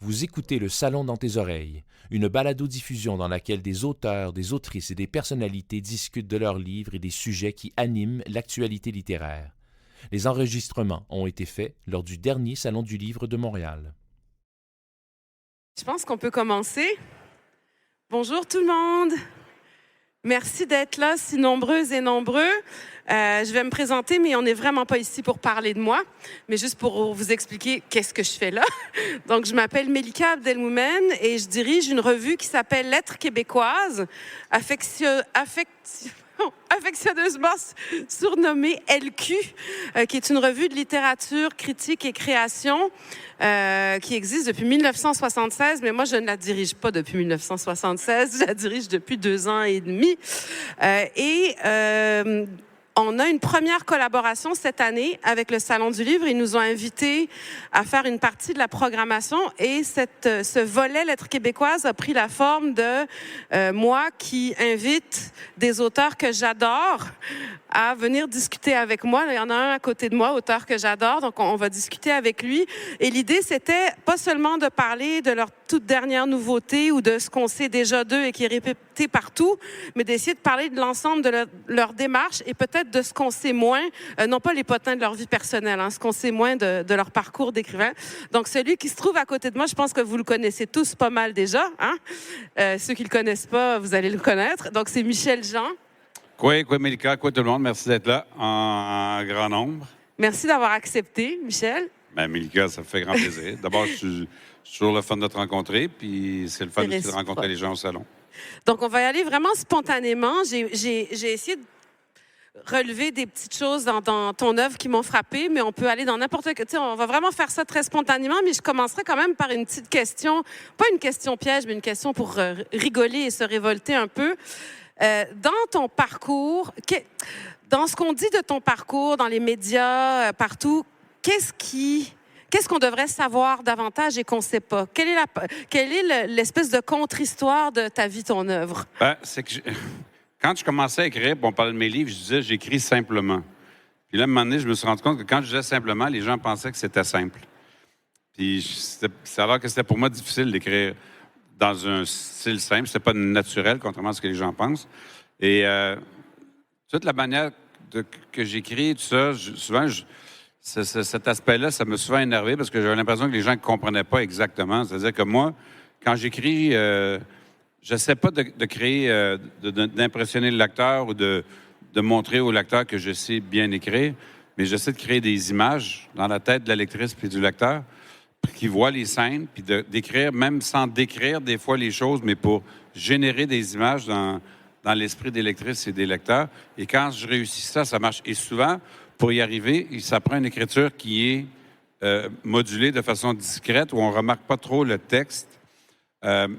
Vous écoutez Le Salon dans tes oreilles, une balado-diffusion dans laquelle des auteurs, des autrices et des personnalités discutent de leurs livres et des sujets qui animent l'actualité littéraire. Les enregistrements ont été faits lors du dernier Salon du Livre de Montréal. Je pense qu'on peut commencer. Bonjour tout le monde. Merci d'être là, si nombreuses et nombreux. Je vais me présenter, mais on n'est vraiment pas ici pour parler de moi, mais juste pour vous expliquer qu'est-ce que je fais là. Donc, je m'appelle Mélika Abdelmoumen et je dirige une revue qui s'appelle Lettres québécoises, affectionneusement surnommée LQ, qui est une revue de littérature, critique et création qui existe depuis 1976, mais moi, je ne la dirige pas depuis 1976, je la dirige depuis 2 ans et demi. On a une première collaboration cette année avec le Salon du Livre. Ils nous ont invités à faire une partie de la programmation et ce volet Lettres québécoises a pris la forme de moi qui invite des auteurs que j'adore à venir discuter avec moi. Il y en a un à côté de moi, auteur que j'adore, donc on va discuter avec lui. Et l'idée, c'était pas seulement de parler de leur toute dernière nouveauté ou de ce qu'on sait déjà d'eux et qui est répété partout, mais d'essayer de parler de l'ensemble de leur démarche et peut-être de ce qu'on sait moins, non pas les potins de leur vie personnelle, ce qu'on sait moins de leur parcours d'écrivain. Donc, celui qui se trouve à côté de moi, je pense que vous le connaissez tous pas mal déjà. Ceux qui le connaissent pas, vous allez le connaître. Donc, c'est Michel Jean. Quoi, Mélika, quoi tout le monde, merci d'être là en grand nombre. Merci d'avoir accepté, Michel. Bien, Mélika, ça me fait grand plaisir. D'abord, je suis toujours le fun de te rencontrer, puis c'est le fun aussi de rencontrer les gens au salon. Donc, on va y aller vraiment spontanément. J'ai essayé de relever des petites choses dans ton œuvre qui m'ont frappée, mais on peut aller dans n'importe quel... On va vraiment faire ça très spontanément, mais je commencerai quand même par une petite question, pas une question piège, mais une question pour rigoler et se révolter un peu. Dans ton parcours, dans ce qu'on dit de ton parcours, dans les médias, partout, qu'est-ce qu'on devrait savoir davantage et qu'on ne sait pas? Quelle est l'espèce de contre-histoire de ta vie, ton œuvre? C'est que quand je commençais à écrire, on parlait de mes livres, je disais j'écris simplement. Puis là, à un moment donné, je me suis rendu compte que quand je disais simplement, les gens pensaient que c'était simple. Puis c'est alors que c'était pour moi difficile d'écrire dans un style simple. C'était pas naturel, contrairement à ce que les gens pensent. Et toute la manière que j'écris, tout ça, souvent, cet aspect-là, ça m'a souvent énervé parce que j'avais l'impression que les gens ne comprenaient pas exactement. C'est-à-dire que moi, quand j'écris, je n'essaie pas de créer, d'impressionner le lecteur ou de montrer au lecteur que je sais bien écrire, mais j'essaie de créer des images dans la tête de la lectrice puis du lecteur qui voit les scènes, puis d'écrire, même sans décrire des fois les choses, mais pour générer des images dans l'esprit des lectrices et des lecteurs. Et quand je réussis ça, ça marche. Et souvent, pour y arriver, ça prend une écriture qui est modulée de façon discrète, où on ne remarque pas trop le texte.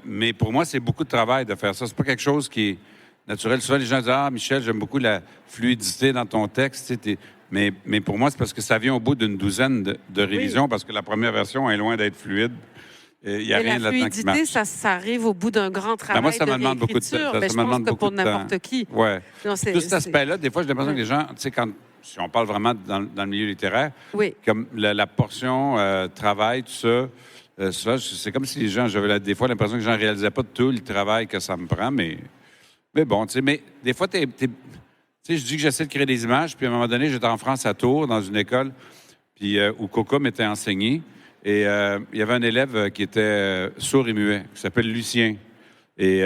Mais pour moi, c'est beaucoup de travail de faire ça. C'est pas quelque chose qui est naturel. Souvent, les gens disent « Ah, Michel, j'aime beaucoup la fluidité dans ton texte. » Mais pour moi, c'est parce que ça vient au bout d'une douzaine de révisions, parce que la première version est loin d'être fluide. Il n'y a rien là-dedans qui marche. La fluidité, ça arrive au bout d'un grand travail moi, ça me de demande beaucoup de temps. réécriture. Je pense que pour n'importe qui. Oui. Tout cet aspect-là, des fois, j'ai l'impression que les gens, tu sais, si on parle vraiment dans le milieu littéraire, comme la portion travail, tout ça, c'est comme si les gens, j'avais des fois l'impression que les gens ne réalisaient pas tout le travail que ça me prend, mais bon, tu sais, mais des fois, tu sais, je dis que j'essaie de créer des images, puis à un moment donné, j'étais en France à Tours, dans une école, puis où Coco m'était enseigné, et il y avait un élève qui était sourd et muet, qui s'appelle Lucien. Et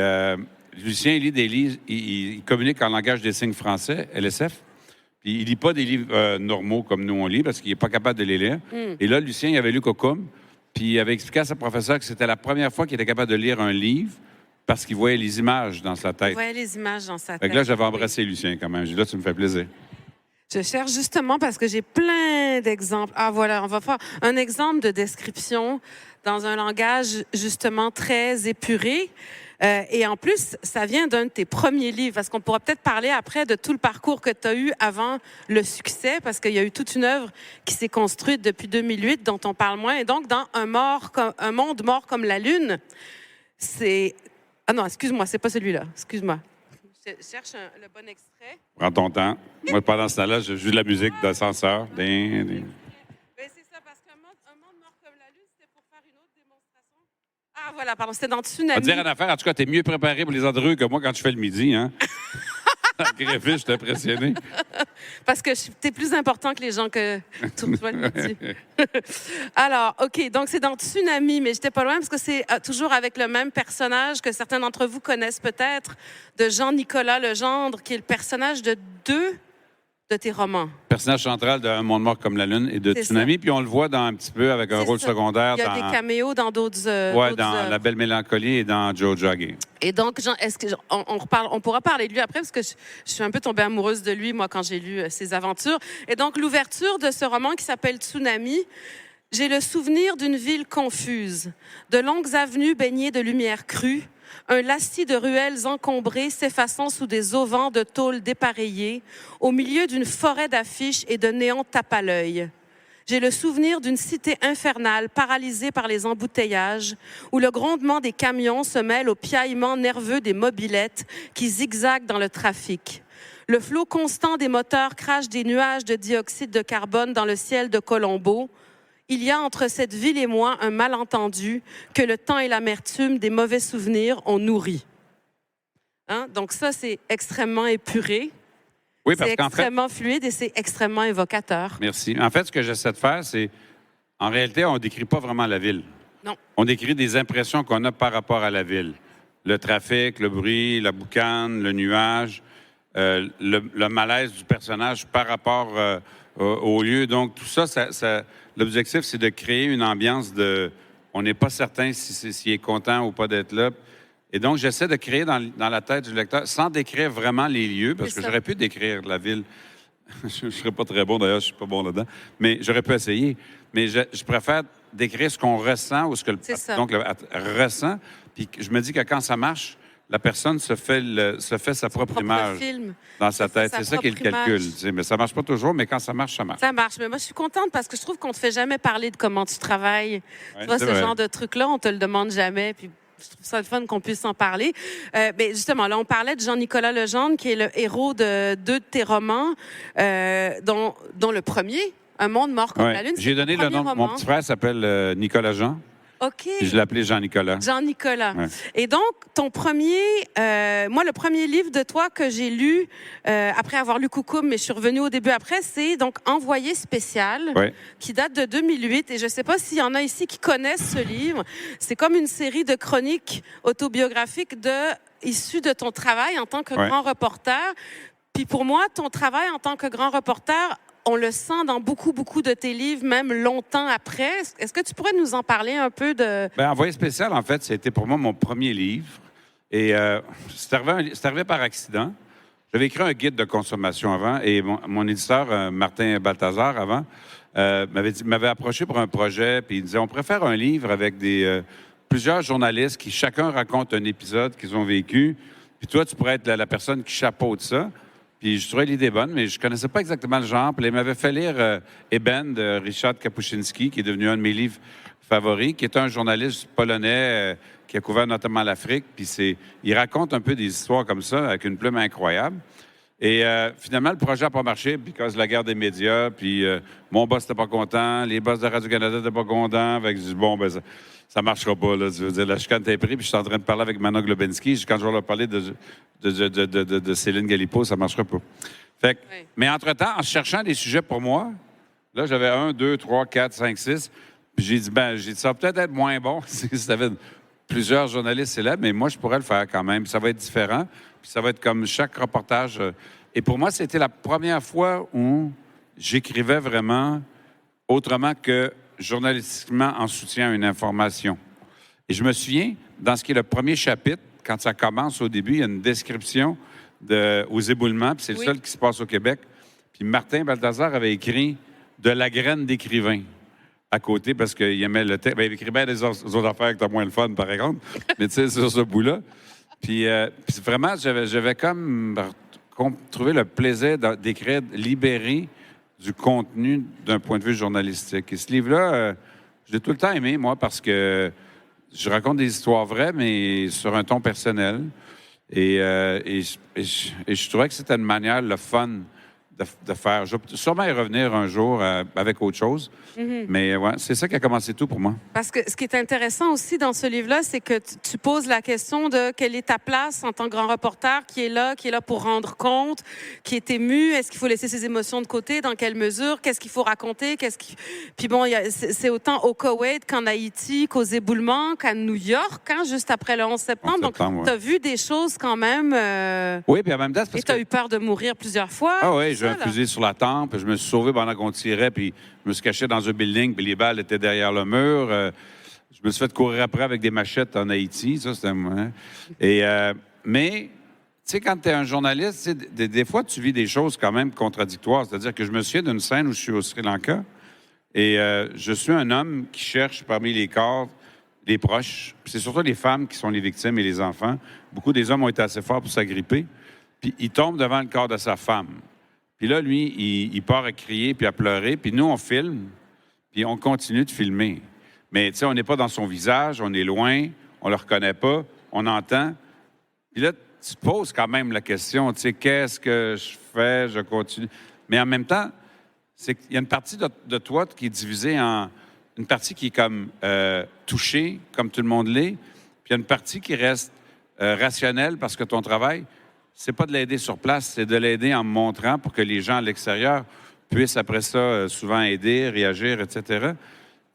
Lucien, il lit des livres, il communique en langage des signes français, LSF, puis il lit pas des livres normaux comme nous on lit, parce qu'il n'est pas capable de les lire. Et là, Lucien, il avait lu Cocum, puis il avait expliqué à sa professeure que c'était la première fois qu'il était capable de lire un livre, parce qu'il voyait les images dans sa tête. Il voyait les images dans sa tête. Fait que là, j'avais embrassé Lucien quand même. J'ai dit, là, tu me fais plaisir. Je cherche justement parce que j'ai plein d'exemples. Ah, voilà, on va faire un exemple de description dans un langage justement très épuré. Et en plus, ça vient d'un de tes premiers livres, parce qu'on pourra peut-être parler après de tout le parcours que tu as eu avant le succès, parce qu'il y a eu toute une œuvre qui s'est construite depuis 2008, dont on parle moins. Et donc, dans Un monde mort comme la Lune, c'est... Ah non, excuse-moi, c'est pas celui-là. Excuse-moi. Je cherche le bon extrait. Prends ton temps. Moi, pendant ce temps-là, je joue de la musique d'ascenseur. Ben, c'est ça, parce qu'un monde mort comme la Lune, c'était pour faire une autre démonstration. Ah, voilà, pardon, c'était dans On va Tsunami. te dire une affaire, en tout cas, t'es mieux préparé pour les Andreux que moi quand je fais le midi, hein? Greffé, je suis impressionné. Parce que t'es plus important que les gens que toi le midi. Alors, OK, donc c'est dans Tsunami, mais j'étais pas loin parce que c'est toujours avec le même personnage que certains d'entre vous connaissent peut-être, de Jean-Nicolas Legendre, qui est le personnage de 2 de tes romans. Personnage central de Un monde mort comme la lune et de C'est Tsunami, ça. puis on le voit dans un petit peu avec un C'est rôle ça. secondaire Il y a dans, des caméos dans d'autres dans œuvres. La Belle Mélancolie et dans Joe Joggy. Et donc, Jean, est-ce que on pourra parler de lui après parce que je suis un peu tombée amoureuse de lui moi quand j'ai lu ses aventures. Et donc l'ouverture de ce roman qui s'appelle Tsunami, j'ai le souvenir d'une ville confuse, de longues avenues baignées de lumière crue, un lacis de ruelles encombrées s'effaçant sous des auvents de tôle dépareillés, au milieu d'une forêt d'affiches et de néons tape à l'œil. J'ai le souvenir d'une cité infernale paralysée par les embouteillages, où le grondement des camions se mêle au piaillement nerveux des mobylettes qui zigzaguent dans le trafic. Le flot constant des moteurs crache des nuages de dioxyde de carbone dans le ciel de Colombo. Il y a entre cette ville et moi un malentendu que le temps et l'amertume des mauvais souvenirs ont nourri. Hein? Donc ça, c'est extrêmement épuré. Oui, parce C'est qu'en fait... extrêmement fluide et c'est extrêmement évocateur. Merci. En fait, ce que j'essaie de faire, c'est... En réalité, on ne décrit pas vraiment la ville. Non. On décrit des impressions qu'on a par rapport à la ville. Le trafic, le bruit, la boucane, le nuage, le malaise du personnage par rapport au lieu. Donc, tout ça, l'objectif, c'est de créer une ambiance de... On n'est pas certain s'il est content ou pas d'être là. Et donc, j'essaie de créer dans la tête du lecteur, sans décrire vraiment les lieux, parce que j'aurais pu décrire la ville. Je ne serais pas très bon, d'ailleurs, je ne suis pas bon là-dedans. Mais j'aurais pu essayer. Mais je préfère décrire ce qu'on ressent ou ce que le ressent. Puis je me dis que quand ça marche, la personne se fait sa propre image dans sa tête. C'est ça qui est le calcul. Tu sais, mais ça ne marche pas toujours, mais quand ça marche, ça marche. Ça marche. Mais moi, je suis contente parce que je trouve qu'on ne te fait jamais parler de comment tu travailles. Ouais, tu vois, ce genre de truc-là, on ne te le demande jamais. Puis je trouve ça le fun qu'on puisse en parler. Mais justement, là, on parlait de Jean-Nicolas Legendre, qui est le héros de 2 de tes romans, dont le premier, Un monde mort comme la lune. J'ai donné le nom de mon petit frère, s'appelle Nicolas Jean. OK. Puis je l'appelais Jean-Nicolas. Jean-Nicolas. Ouais. Et donc, ton premier... moi, le premier livre de toi que j'ai lu, après avoir lu Coucoum, mais je suis revenue au début après, c'est donc Envoyé spécial, qui date de 2008. Et je ne sais pas s'il y en a ici qui connaissent ce livre. C'est comme une série de chroniques autobiographiques issues de ton travail en tant que grand reporter. Puis pour moi, ton travail en tant que grand reporter... On le sent dans beaucoup, beaucoup de tes livres, même longtemps après. Est-ce que tu pourrais nous en parler un peu de... Bien, Envoyé spécial, en fait, c'était pour moi mon premier livre. Et c'est arrivé par accident. J'avais écrit un guide de consommation avant et mon éditeur, Martin Balthazar, avant, m'avait approché pour un projet. Puis il disait, on pourrait faire un livre avec plusieurs journalistes qui chacun raconte un épisode qu'ils ont vécu. Puis toi, tu pourrais être la personne qui chapeaute ça. Puis je trouvais l'idée bonne, mais je connaissais pas exactement le genre. Puis il m'avait fait lire Eben de Richard Kapuscinski, qui est devenu un de mes livres favoris, qui est un journaliste polonais qui a couvert notamment l'Afrique. Puis il raconte un peu des histoires comme ça, avec une plume incroyable. Et finalement, le projet n'a pas marché, parce de la guerre des médias. Puis mon boss n'était pas content, les boss de Radio-Canada n'étaient pas contents. Fait que je dis, bon, ben ça ne marchera pas. Là. Je veux dire, la chicane t'es pris, puis je suis en train de parler avec Manon Globensky. Quand je vais leur parler de Céline Galipo, ça ne marchera pas. Fait que, mais entre-temps, en cherchant des sujets pour moi, là, j'avais 1, 2, 3, 4, 5, 6. Puis j'ai dit, ça va peut-être être moins bon si ça avait plusieurs journalistes célèbres, mais moi, je pourrais le faire quand même. Puis ça va être différent. Puis ça va être comme chaque reportage. Et pour moi, c'était la première fois où j'écrivais vraiment autrement que journalistiquement en soutien à une information. Et je me souviens, dans ce qui est le premier chapitre, quand ça commence au début, il y a une description aux éboulements, puis c'est le seul qui se passe au Québec. Puis Martin Balthazar avait écrit « De la graine d'écrivain » à côté, parce qu'il aimait le texte. Ben, il écrivait bien des autres affaires que t'as moins le fun, par exemple, mais tu sais, sur ce bout-là. Puis vraiment, j'avais comme trouvé le plaisir d'écrire libéré du contenu d'un point de vue journalistique. Et ce livre-là, je l'ai tout le temps aimé, moi, parce que je raconte des histoires vraies, mais sur un ton personnel. Et je trouvais que c'était une manière, le fun, de faire. Je vais sûrement y revenir un jour avec autre chose. Mais ouais, c'est ça qui a commencé tout pour moi. Parce que ce qui est intéressant aussi dans ce livre-là, c'est que tu poses la question de quelle est ta place en tant que grand reporter qui est là pour rendre compte, qui est ému. Est-ce qu'il faut laisser ses émotions de côté? Dans quelle mesure? Qu'est-ce qu'il faut raconter? Puis bon, c'est autant au Koweït qu'en Haïti, qu'aux éboulements, qu'à New York, hein, juste après le 11 septembre. Donc, tu as vu des choses quand même... Oui, puis en même temps, c'est parce et tu as eu peur de mourir plusieurs fois. Ah oui, j'ai un fusil sur la tempe, puis je me suis sauvé pendant qu'on tirait, puis je me suis caché dans un building, puis les balles étaient derrière le mur. Je me suis fait courir après avec des machettes en Haïti, ça, c'était moi. Hein. Mais, tu sais, quand tu es un journaliste, des fois, tu vis des choses quand même contradictoires. C'est-à-dire que je me souviens d'une scène où je suis au Sri Lanka, et je suis un homme qui cherche parmi les corps les proches. Puis c'est surtout les femmes qui sont les victimes et les enfants. Beaucoup des hommes ont été assez forts pour s'agripper. Puis il tombe devant le corps de sa femme. Puis là, lui, il part à crier puis à pleurer. Puis nous, on filme, puis on continue de filmer. Mais, tu sais, on n'est pas dans son visage, on est loin, on le reconnaît pas, on entend. Puis là, tu te poses quand même la question, tu sais, qu'est-ce que je fais? Je continue. Mais en même temps, c'est qu'il y a une partie de toi qui est divisée en... Une partie qui est comme touchée, comme tout le monde l'est. Puis il y a une partie qui reste rationnelle parce que ton travail... c'est pas de l'aider sur place, c'est de l'aider en me montrant pour que les gens à l'extérieur puissent, après ça, souvent aider, réagir, etc.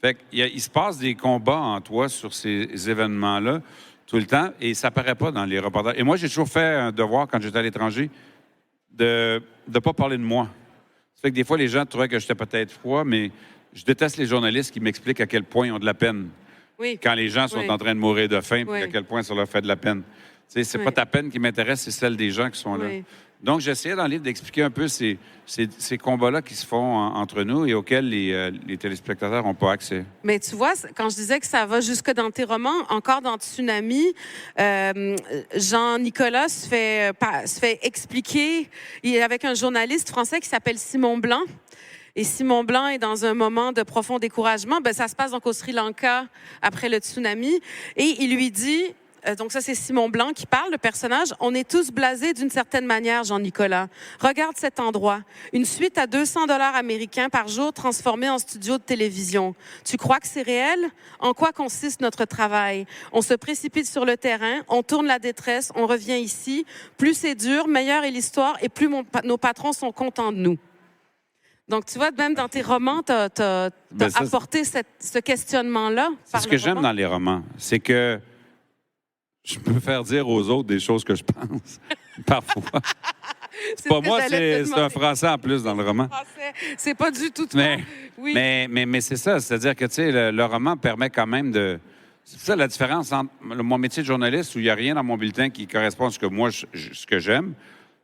Fait qu'il se passe des combats en toi sur ces événements-là tout le temps, et ça paraît pas dans les reportages. Et moi, j'ai toujours fait un devoir, quand j'étais à l'étranger, de ne pas parler de moi. Ça fait que des fois, les gens trouvaient que j'étais peut-être froid, mais je déteste les journalistes qui m'expliquent à quel point ils ont de la peine. Oui. Quand les gens sont en train de mourir de faim, Oui. puis à quel point ça leur fait de la peine. C'est pas ta peine qui m'intéresse, c'est celle des gens qui sont là. Donc, j'essayais dans le livre d'expliquer un peu ces combats-là qui se font entre nous et auxquels les téléspectateurs n'ont pas accès. Mais tu vois, quand je disais que ça va jusque dans tes romans, encore dans Tsunami, Jean-Nicolas se fait expliquer avec un journaliste français qui s'appelle Simon Blanc. Et Simon Blanc est dans un moment de profond découragement. Ça se passe donc au Sri Lanka après le tsunami. Et il lui dit... donc ça, c'est Simon Blanc qui parle, le personnage. On est tous blasés d'une certaine manière, Jean-Nicolas. Regarde cet endroit. Une suite à 200 $ américains par jour transformée en studio de télévision. Tu crois que c'est réel? En quoi consiste notre travail? On se précipite sur le terrain, on tourne la détresse, on revient ici. Plus c'est dur, meilleure est l'histoire et plus nos patrons sont contents de nous. Donc, tu vois, même dans tes romans, tu as apporté ce questionnement-là. C'est ce que j'aime dans les romans. C'est que je peux faire dire aux autres des choses que je pense, parfois. C'est pas moi, c'est un Français en plus dans le roman. C'est pas du tout toi. Oui. Mais c'est ça, c'est-à-dire que, tu sais, le roman permet quand même de... C'est ça la différence entre mon métier de journaliste, où il n'y a rien dans mon bulletin qui correspond à ce que moi, ce que j'aime.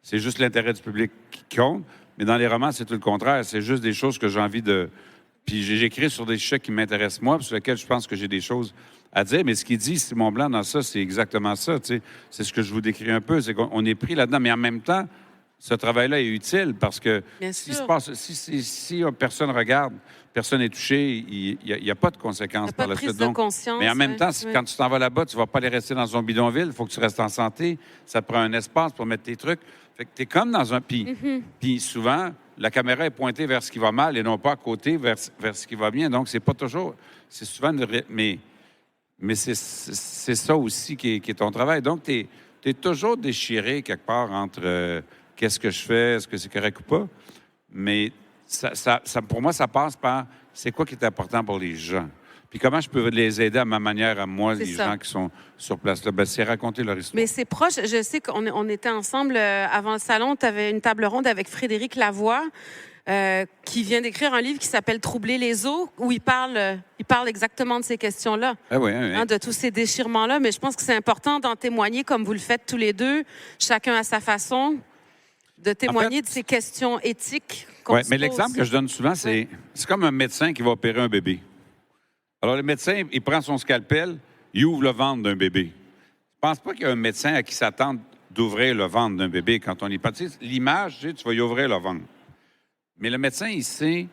C'est juste l'intérêt du public qui compte. Mais dans les romans, c'est tout le contraire. C'est juste des choses que j'ai envie de... Puis j'écris sur des sujets qui m'intéressent moi, sur lesquels je pense que j'ai des choses à dire. Mais ce qu'il dit, Simon Blanc, dans ça, c'est exactement ça. Tu sais. C'est ce que je vous décris un peu. C'est qu'on est pris là-dedans. Mais en même temps, ce travail-là est utile parce que si personne regarde, personne n'est touché, il n'y a pas de conséquences par la suite. Mais en même temps, quand tu t'en vas là-bas, tu ne vas pas aller rester dans un bidonville. Il faut que tu restes en santé. Ça te prend un espace pour mettre tes trucs. Fait que tu es comme dans un... Puis souvent, la caméra est pointée vers ce qui va mal et non pas à côté vers ce qui va bien. Donc, c'est pas toujours... C'est souvent... Mais c'est ça aussi qui est ton travail. Donc, tu es toujours déchiré quelque part entre qu'est-ce que je fais, est-ce que c'est correct ou pas. Mais ça, pour moi, ça passe par c'est quoi qui est important pour les gens. Puis comment je peux les aider à ma manière, à moi, les gens qui sont sur place là. C'est raconter leur histoire. Mais c'est proche. Je sais qu'on était ensemble avant le salon. Tu avais une table ronde avec Frédéric Lavoie qui vient d'écrire un livre qui s'appelle « Troubler les eaux » où il parle exactement de ces questions-là, de tous ces déchirements-là. Mais je pense que c'est important d'en témoigner comme vous le faites tous les deux, chacun à sa façon, de témoigner de ces questions éthiques qu'on se pose. Mais l'exemple que je donne souvent, c'est comme un médecin qui va opérer un bébé. Alors, le médecin, il prend son scalpel, il ouvre le ventre d'un bébé. Je ne pense pas qu'il y a un médecin à qui s'attend d'ouvrir le ventre d'un bébé quand on y passe. L'image, tu vas y ouvrir le ventre. Mais le médecin, il sait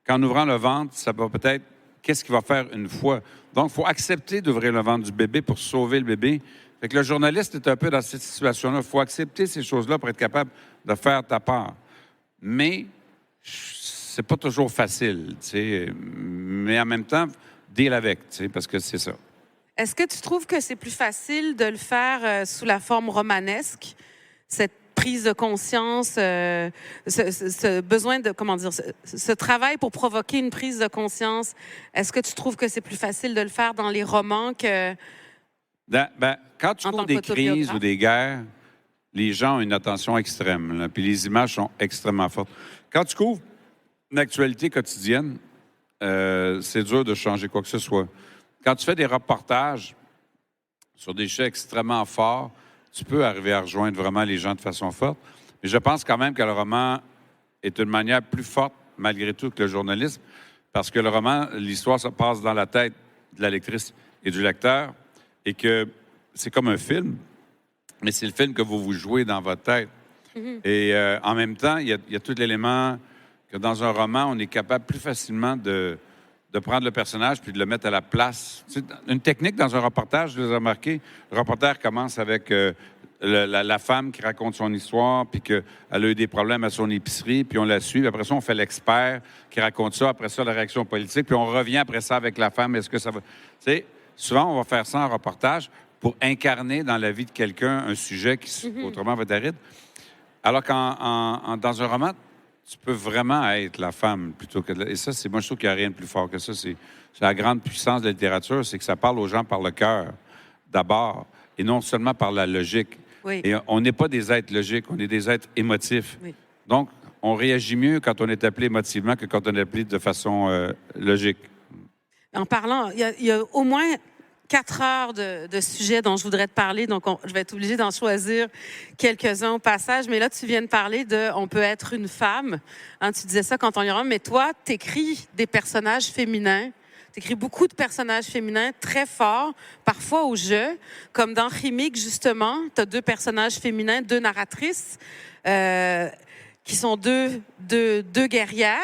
qu'en ouvrant le ventre, ça va peut-être... Qu'est-ce qu'il va faire une fois? Donc, il faut accepter d'ouvrir le ventre du bébé pour sauver le bébé. Fait que le journaliste est un peu dans cette situation-là. Il faut accepter ces choses-là pour être capable de faire ta part. mais c'est pas toujours facile, tu sais. Mais en même temps, deal avec, tu sais, parce que c'est ça. Est-ce que tu trouves que c'est plus facile de le faire sous la forme romanesque, cette prise de conscience, ce besoin de, comment dire, ce travail pour provoquer une prise de conscience? Est-ce que tu trouves que c'est plus facile de le faire dans les romans que... Quand tu couvres des crises ou des guerres, les gens ont une attention extrême, là, puis les images sont extrêmement fortes. Quand tu couvres une actualité quotidienne, c'est dur de changer quoi que ce soit. Quand tu fais des reportages sur des faits extrêmement forts, tu peux arriver à rejoindre vraiment les gens de façon forte. Mais je pense quand même que le roman est une manière plus forte, malgré tout, que le journalisme, parce que le roman, l'histoire se passe dans la tête de la lectrice et du lecteur, et que c'est comme un film, mais c'est le film que vous jouez dans votre tête. Mm-hmm. Et en même temps, il y a tout l'élément que dans un roman, on est capable plus facilement de prendre le personnage puis de le mettre à la place. C'est une technique dans un reportage, je vous ai remarqué, le reporter commence avec la femme qui raconte son histoire puis qu'elle a eu des problèmes à son épicerie, puis on la suit. Après ça, on fait l'expert qui raconte ça. Après ça, la réaction politique. Puis on revient après ça avec la femme. Est-ce que ça va... Tu sais, souvent, on va faire ça en reportage pour incarner dans la vie de quelqu'un un sujet qui, autrement, va être aride. Alors dans un roman, tu peux vraiment être la femme plutôt que... Et ça, moi, je trouve qu'il n'y a rien de plus fort que ça. C'est la grande puissance de la littérature, c'est que ça parle aux gens par le cœur, d'abord, et non seulement par la logique. Oui. Et on n'est pas des êtres logiques, on est des êtres émotifs. Oui. Donc, on réagit mieux quand on est appelé émotivement que quand on est appelé de façon logique. En parlant, il y a au moins 4 heures de sujets dont je voudrais te parler, donc je vais être obligée d'en choisir quelques-uns au passage. Mais là, tu viens de parler de « on peut être une femme ». Hein, tu disais ça quand on y rentre, mais toi, tu écris des personnages féminins. Tu écris beaucoup de personnages féminins très forts, parfois au jeu, comme dans Chimique, justement. Tu as 2 personnages féminins, 2 narratrices, qui sont deux guerrières,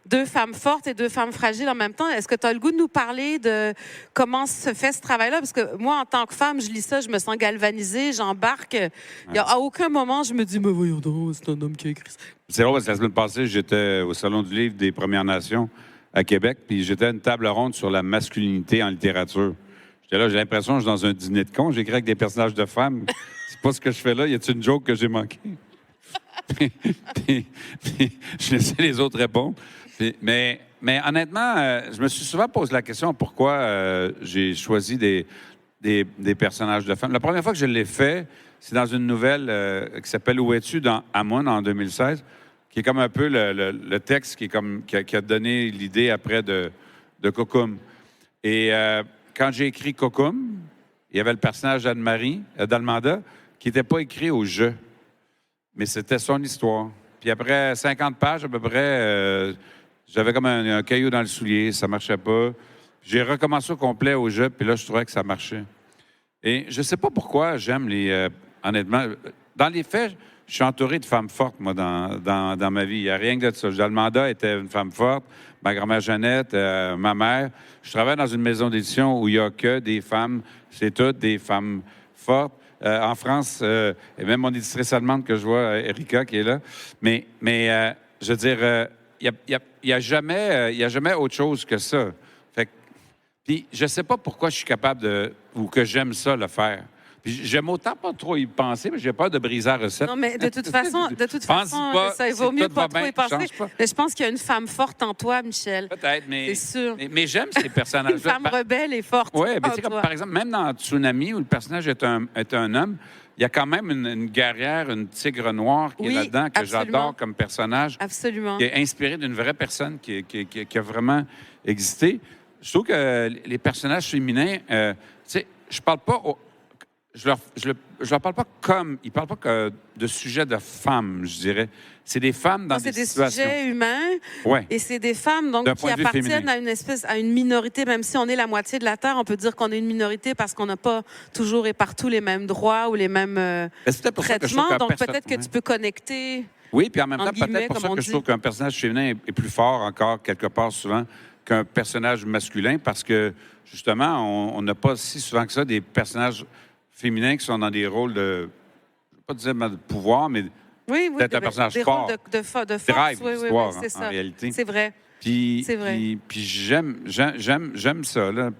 2 femmes fortes et 2 femmes fragiles en même temps. Est-ce que tu as le goût de nous parler de comment se fait ce travail-là? Parce que moi, en tant que femme, je lis ça, je me sens galvanisée, j'embarque. À aucun moment, je me dis, mais voyons donc, c'est un homme qui a écrit ça. C'est drôle, parce que la semaine passée, j'étais au Salon du livre des Premières Nations à Québec, puis j'étais à une table ronde sur la masculinité en littérature. J'étais là, j'ai l'impression que je suis dans un dîner de cons. J'écris avec des personnages de femmes. C'est pas ce que je fais là. Y a-t-il une joke que j'ai manquée? puis, je laissais les autres répondre. Mais honnêtement, je me suis souvent posé la question pourquoi j'ai choisi des personnages de femmes. La première fois que je l'ai fait, c'est dans une nouvelle qui s'appelle « Où es-tu » dans Amun en 2016, qui est comme un peu le texte qui a donné l'idée après de Cocum. Et quand j'ai écrit Cocum, il y avait le personnage d'Anne-Marie, d'Almanda, qui n'était pas écrit au jeu, mais c'était son histoire. Puis après 50 pages à peu près... j'avais comme un caillou dans le soulier, ça marchait pas. J'ai recommencé au complet au jeu, puis là, je trouvais que ça marchait. Et je sais pas pourquoi j'aime honnêtement, dans les faits, je suis entouré de femmes fortes, moi, dans ma vie. Il n'y a rien que de ça. Jalmanda était une femme forte, ma grand-mère Jeannette, ma mère. Je travaille dans une maison d'édition où il n'y a que des femmes, c'est toutes des femmes fortes. En France, et même mon éditrice allemande que je vois, Erika, qui est là. Mais je veux dire... il n'y a jamais autre chose que ça. Puis je ne sais pas pourquoi je suis capable ou que j'aime ça le faire. Puis j'aime autant pas trop y penser, mais j'ai peur de briser la recette. Non, mais de toute façon, ça vaut mieux pas trop y penser. Mais je pense qu'il y a une femme forte en toi, Michel. Peut-être, mais... C'est sûr. Mais j'aime ces personnages-là. Une femme rebelle et forte. Oui, mais tu sais, par exemple, même dans Tsunami, où le personnage est un homme, il y a quand même une guerrière, une tigre noire qui est là-dedans, que j'adore comme personnage. Absolument. Qui est inspiré d'une vraie personne qui a vraiment existé. Je trouve que les personnages féminins, tu sais, je parle pas... Je leur parle pas comme... Ils parlent pas que de sujets de femmes, je dirais. C'est des femmes dans des situations... C'est des sujets humains. Ouais. Et c'est des femmes donc, qui appartiennent à une minorité. Même si on est la moitié de la Terre, on peut dire qu'on est une minorité parce qu'on n'a pas toujours et partout les mêmes droits ou les mêmes traitements. Donc peut-être que tu peux connecter... Oui, puis en même temps, peut-être pour ça que je trouve qu'un personnage féminin est plus fort encore, quelque part, souvent, qu'un personnage masculin, parce que, justement, on n'a pas si souvent que ça des personnages féminins qui sont dans des rôles de, je ne veux pas dire de pouvoir, mais Oui, oui. Peut-être un personnage des fort. rôles de force. Drive Oui, l'histoire, c'est en ça. réalité. C'est vrai. Puis, C'est vrai. puis j'aime ça, là.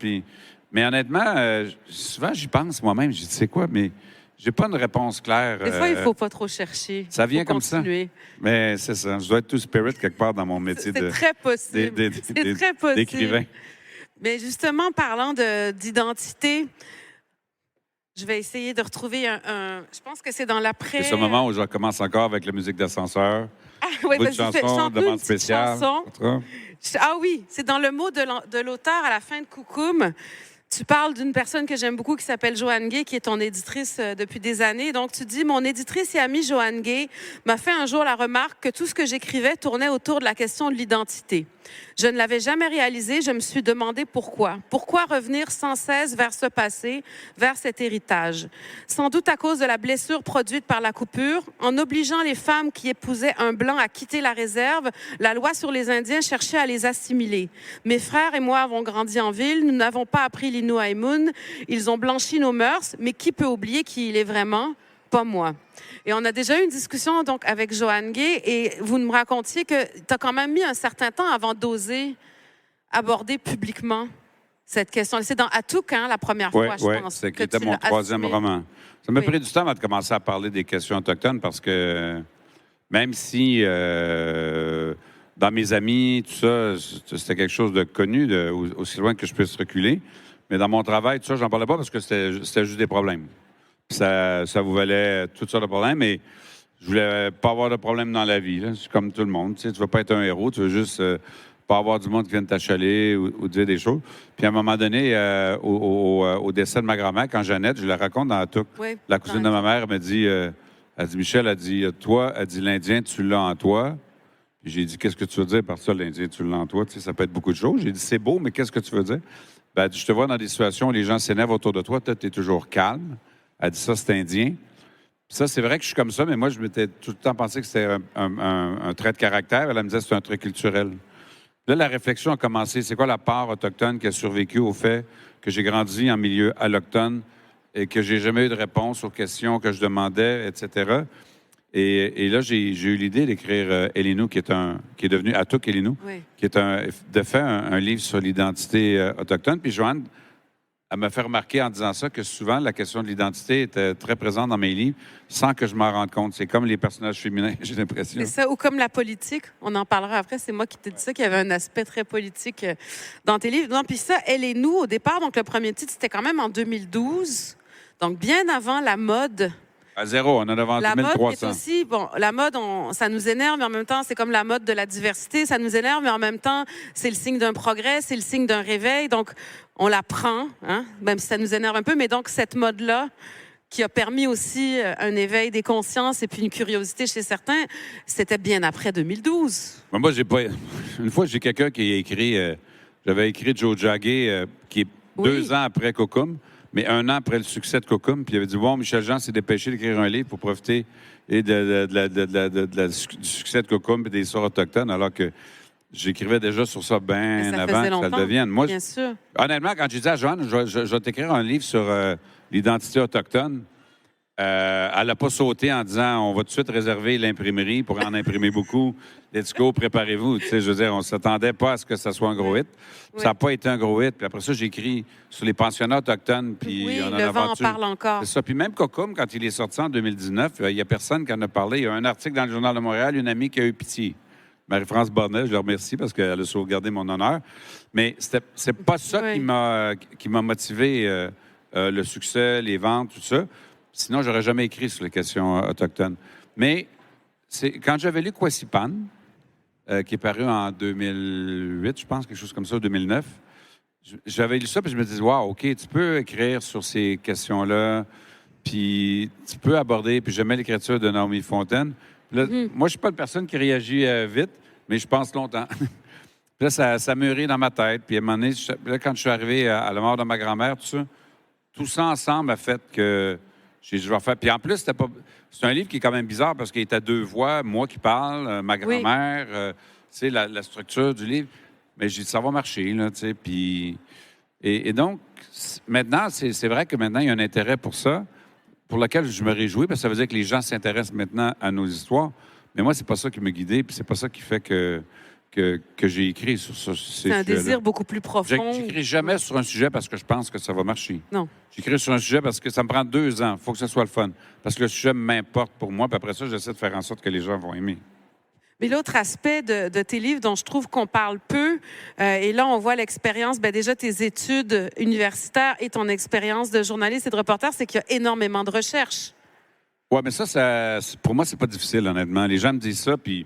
Mais honnêtement, souvent, j'y pense moi-même. Je dis, tu sais quoi, mais j'ai pas une réponse claire. Des fois, il faut pas trop chercher. Ça vient faut comme continuer. ça. Mais c'est ça. Je dois être tout spirit quelque part dans mon métier C'est très possible. C'est très possible. d'écrivain. Mais justement, parlant d'identité, je vais essayer de retrouver je pense que c'est dans l'après... C'est ce moment où je recommence encore avec la musique d'ascenseur. Ah oui, Bout de vas-y, chanson, chante-nous demande une petite spéciale. chanson. Ah oui, c'est dans le mot de l'auteur à la fin de Coucoum. Tu parles d'une personne que j'aime beaucoup qui s'appelle Joanne Gay, qui est ton éditrice depuis des années. Donc, tu dis, mon éditrice et amie Joanne Gay m'a fait un jour la remarque que tout ce que j'écrivais tournait autour de la question de l'identité. Je ne l'avais jamais réalisé, je me suis demandé pourquoi. Pourquoi revenir sans cesse vers ce passé, vers cet héritage? Sans doute à cause de la blessure produite par la coupure, en obligeant les femmes qui épousaient un blanc à quitter la réserve, la loi sur les Indiens cherchait à les assimiler. Mes frères et moi avons grandi en ville, nous n'avons pas appris l'Innu-Aimun, ils ont blanchi nos mœurs, mais qui peut oublier qui il est vraiment? Pas moi. Et on a déjà eu une discussion donc avec Joanne Gay et vous me racontiez que tu as quand même mis un certain temps avant d'oser aborder publiquement cette question. C'est dans Atouk, hein, la première fois, je pense. C'est qui était mon troisième roman. Ça m'a pris du temps avant de commencer à parler des questions autochtones parce que même si dans mes amis, tout ça, c'était quelque chose de connu, aussi loin que je puisse reculer, mais dans mon travail, tout ça, j'en parlais pas parce que c'était juste des problèmes. Ça vous valait toutes sortes de problèmes, mais je voulais pas avoir de problème dans la vie. C'est comme tout le monde. Tu veux pas être un héros, tu veux juste pas avoir du monde qui vienne t'achaler ou dire des choses. Puis à un moment donné, au décès de ma grand-mère, quand Jeannette, je la raconte dans Atouk, la cousine de ma mère me dit, elle dit, Michel, elle dit, toi, elle dit, l'Indien, tu l'as en toi. Puis j'ai dit, qu'est-ce que tu veux dire par ça, l'Indien, tu l'as en toi? Tu sais, ça peut être beaucoup de choses. J'ai dit, c'est beau, mais qu'est-ce que tu veux dire? Ben, elle dit, je te vois dans des situations où les gens s'énervent autour de toi, toi, tu es toujours calme. Elle dit ça, c'est indien. Puis ça, c'est vrai que je suis comme ça, mais moi, je m'étais tout le temps pensé que c'était un trait de caractère. Elle me disait que c'est un trait culturel. Là, la réflexion a commencé. C'est quoi la part autochtone qui a survécu au fait que j'ai grandi en milieu allochtone et que j'ai jamais eu de réponse aux questions que je demandais, etc. Et là, j'ai eu l'idée d'écrire Elinu, qui est devenu Atouk Elinu, qui est de fait un livre sur l'identité autochtone. Puis Joanne, elle m'a fait remarquer en disant ça que souvent, la question de l'identité était très présente dans mes livres sans que je m'en rende compte. C'est comme les personnages féminins, j'ai l'impression. C'est ça, ou comme la politique. On en parlera après. C'est moi qui t'ai dit ça, qu'il y avait un aspect très politique dans tes livres. Non, puis ça, Elle et nous, au départ, donc le premier titre, c'était quand même en 2012. Donc bien avant la mode. À zéro, on en a vendu 1300. La mode est aussi, bon, la mode, ça nous énerve, mais en même temps, c'est comme la mode de la diversité. Ça nous énerve, mais en même temps, c'est le signe d'un progrès, c'est le signe d'un réveil. Donc, on la prend, hein, même si ça nous énerve un peu. Mais donc, cette mode-là, qui a permis aussi un éveil des consciences et puis une curiosité chez certains, c'était bien après 2012. Moi, j'ai pas... Une fois, j'ai quelqu'un qui a écrit... J'avais écrit Joe Jagger, qui est 2 ans après Coucoum, mais 1 an après le succès de Coucoum, puis il avait dit, bon, Michel Jean s'est dépêché d'écrire un livre pour profiter du succès de Coucoum et des histoires autochtones, alors que j'écrivais déjà sur ça bien avant que ça le devienne. Moi, bien sûr. Honnêtement, quand j'ai dit à Joanne, je vais t'écrire un livre sur l'identité autochtone, elle n'a pas sauté en disant, on va tout de suite réserver l'imprimerie pour en imprimer beaucoup. Let's go, préparez-vous. Tu sais, je veux dire, on ne s'attendait pas à ce que ça soit un gros hit. Ça n'a pas été un gros hit. Puis après ça, j'ai écrit sur les pensionnats autochtones. Puis on en parle encore. C'est ça. Puis même Coucoum, quand il est sorti en 2019, il n'y a personne qui en a parlé. Il y a un article dans le Journal de Montréal, une amie qui a eu pitié. Marie-France Bornet, je la remercie parce qu'elle a sauvegardé mon honneur. Mais c'est pas ça qui m'a motivé, le succès, les ventes, tout ça. Sinon, j'aurais jamais écrit sur les questions autochtones. Mais quand j'avais lu Kwasipan, qui est paru en 2008, je pense, quelque chose comme ça, 2009, j'avais lu ça, puis je me disais, wow, OK, tu peux écrire sur ces questions-là, puis tu peux aborder, puis j'aimais l'écriture de Naomi Fontaine. Là, moi, je suis pas une personne qui réagit vite, mais je pense longtemps. Puis là, ça mûrit dans ma tête. Puis à un moment donné, quand je suis arrivé à la mort de ma grand-mère, tout ça ensemble a fait que je vais faire. Puis en plus, c'est un livre qui est quand même bizarre parce qu'il est à 2 voix, moi qui parle, ma grand-mère, tu sais, la structure du livre. Mais j'ai dit, ça va marcher, là, tu sais. Puis... Et donc, maintenant, c'est vrai que maintenant, il y a un intérêt pour ça. pour laquelle je me réjouis, parce que ça veut dire que les gens s'intéressent maintenant à nos histoires. Mais moi, c'est pas ça qui me guidait, puis c'est pas ça qui fait que j'ai écrit sur ces C'est un sujets-là. désir beaucoup plus profond. J'écris jamais sur un sujet parce que je pense que ça va marcher. Non. J'écris sur un sujet parce que ça me prend 2 ans. Il faut que ce soit le fun. Parce que le sujet m'importe pour moi, puis après ça, j'essaie de faire en sorte que les gens vont aimer. Mais l'autre aspect de tes livres dont je trouve qu'on parle peu, et là, on voit l'expérience, déjà tes études universitaires et ton expérience de journaliste et de reporter, c'est qu'il y a énormément de recherches. Oui, mais ça, pour moi, c'est pas difficile, honnêtement. Les gens me disent ça, puis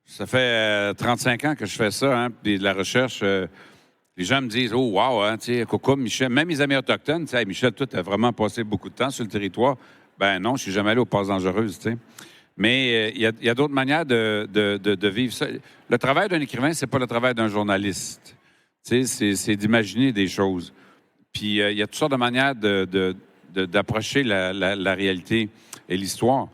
ça fait 35 ans que je fais ça, hein, puis de la recherche. Les gens me disent, oh, wow, hein, tu sais, Coucoume, Michel, même les amis autochtones, tu sais, hey, Michel, toi, tu as vraiment passé beaucoup de temps sur le territoire. Ben non, je suis jamais allé aux passes dangereuses, tu sais. Mais il y a d'autres manières de vivre ça. Le travail d'un écrivain, c'est pas le travail d'un journaliste. Tu sais, c'est d'imaginer des choses. Puis il y a toutes sortes de manières d'approcher la réalité et l'histoire.